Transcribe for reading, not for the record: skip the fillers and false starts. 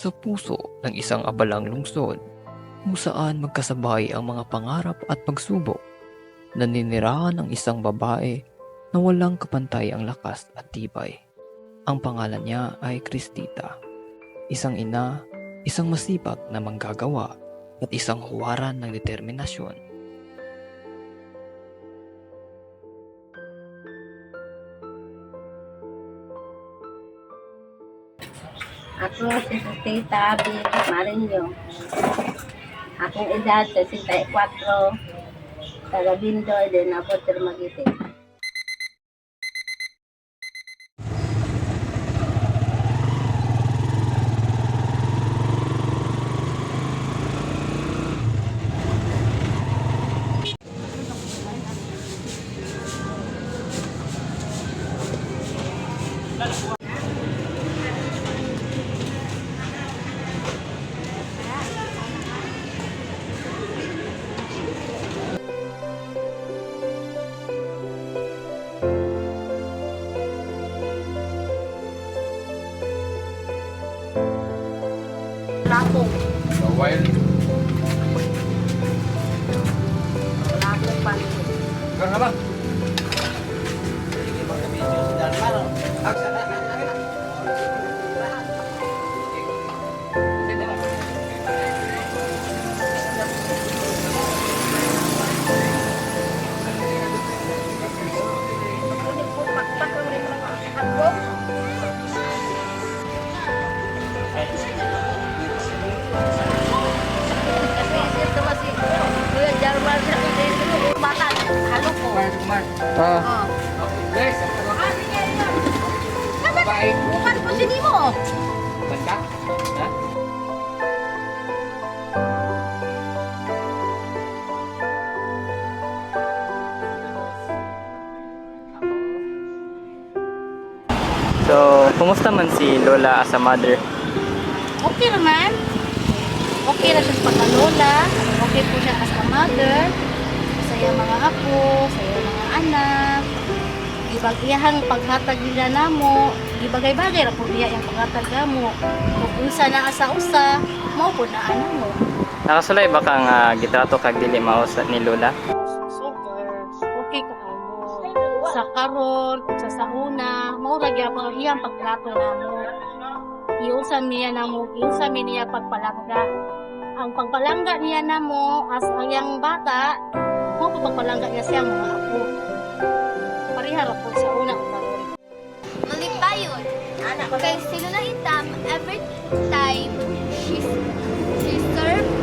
sa puso ng isang abalang lungsod kung saan magkasabay ang mga pangarap at pagsubok. Naninirahan ang isang babae na walang kapantay ang lakas at tibay. Ang pangalan niya ay Cristita, isang ina, isang masipag na manggagawa at isang huwaran ng determinasyon. Ako si Tita B. Marinyo. Akong edad 64, taga Bindoy din ako Tirmagiti. Lapong. Wild. Lapong pansin. Kang apa? Ah, Guys, baik. Bukan po sini mo. Bangka. Ha? So, kumusta man si Lola as a mother? Okay naman. Okay na siya sa pagkalola. Okay po siya as a mother. Saya mga apo, saya mga anak. Ibag iyahang paghatag nila namo, gibagay-bagay ra po niya yung paghatag namo. Kung unsa na asa usa, mao po na ano mo. Nakasulay ba kang gitrato kag dili mao sa ni Lola? Super. Okay ka ano. Sa karon, sa sauna, mao ra gyapon iyang pagtrato namo. Iusa niya namo, iusa niya pagpalangga. Ang pagpalangga niya namo as ang yang bata, mo pagpalangga niya siyang mga apo. Parihara po sa una o karon. Malipayon. Kay sila na itam, every time she serve